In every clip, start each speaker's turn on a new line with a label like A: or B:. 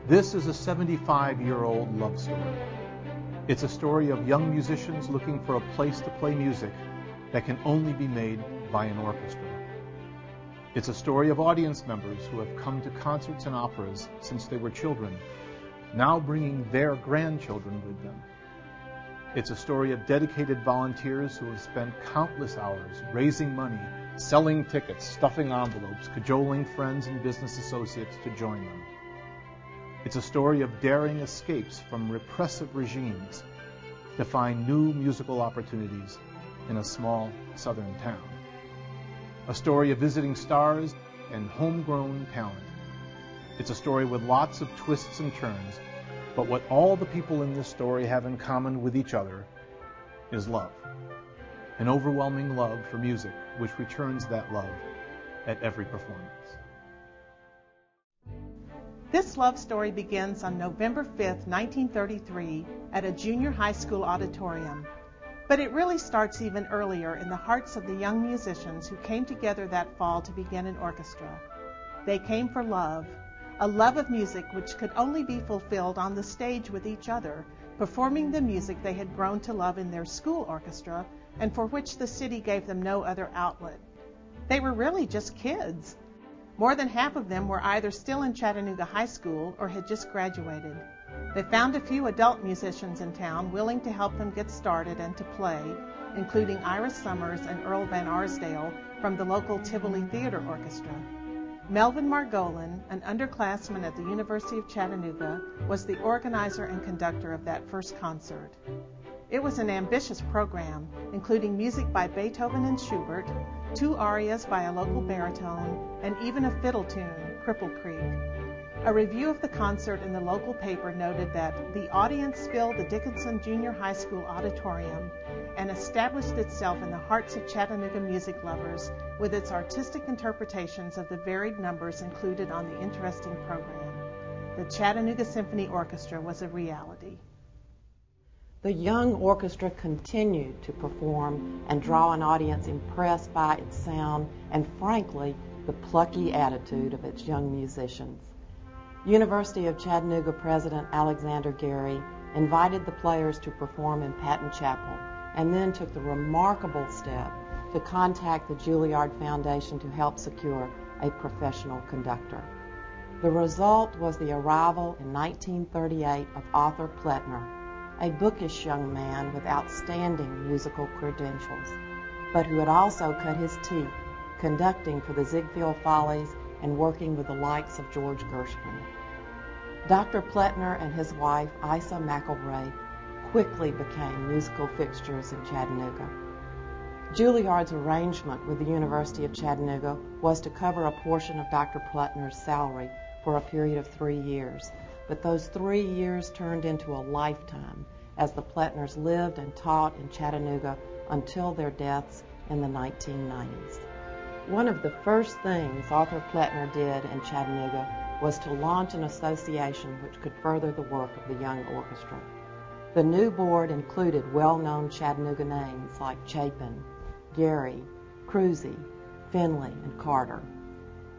A: This is a 75-year-old love story. It's a story of young musicians looking for a place to play music that can only be made by an orchestra. It's a story of audience members who have come to concerts and operas since they were children, now bringing their grandchildren with them. It's a story of dedicated volunteers who have spent countless hours raising money, selling tickets, stuffing envelopes, cajoling friends and business associates to join them. It's a story of daring escapes from repressive regimes to find new musical opportunities in a small southern town. A story of visiting stars and homegrown talent. It's a story with lots of twists and turns, but what all the people in this story have in common with each other is love. An overwhelming love for music, which returns that love at every performance.
B: This love story begins on November 5th, 1933, at a junior high school auditorium. But it really starts even earlier in the hearts of the young musicians who came together that fall to begin an orchestra. They came for love, a love of music which could only be fulfilled on the stage with each other, performing the music they had grown to love in their school orchestra and for which the city gave them no other outlet. They were really just kids. More than half of them were either still in Chattanooga High School or had just graduated. They found a few adult musicians in town willing to help them get started and to play, including Iris Summers and Earl Van Arsdale from the local Tivoli Theater Orchestra. Melvin Margolin, an underclassman at the University of Chattanooga, was the organizer and conductor of that first concert. It was an ambitious program, including music by Beethoven and Schubert, 2 arias by a local baritone, and even a fiddle tune, Cripple Creek. A review of the concert in the local paper noted that the audience filled the Dickinson Junior High School auditorium and established itself in the hearts of Chattanooga music lovers with its artistic interpretations of the varied numbers included on the interesting program. The Chattanooga Symphony Orchestra was a reality.
C: The young orchestra continued to perform and draw an audience impressed by its sound and, frankly, the plucky attitude of its young musicians. University of Chattanooga President Alexander Gary invited the players to perform in Patton Chapel and then took the remarkable step to contact the Juilliard Foundation to help secure a professional conductor. The result was the arrival in 1938 of Arthur Pletner, a bookish young man with outstanding musical credentials, but who had also cut his teeth conducting for the Ziegfeld Follies and working with the likes of George Gershwin. Dr. Pletner and his wife, Isa McElrath, quickly became musical fixtures in Chattanooga. Juilliard's arrangement with the University of Chattanooga was to cover a portion of Dr. Pletner's salary for a period of 3 years, but those 3 years turned into a lifetime as the Pletners lived and taught in Chattanooga until their deaths in the 1990s. One of the first things Arthur Pletner did in Chattanooga was to launch an association which could further the work of the young orchestra. The new board included well-known Chattanooga names like Chapin, Gary, Cruzy, Finley, and Carter.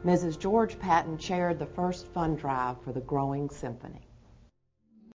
C: Mrs. George Patton chaired the first fund drive for the growing symphony.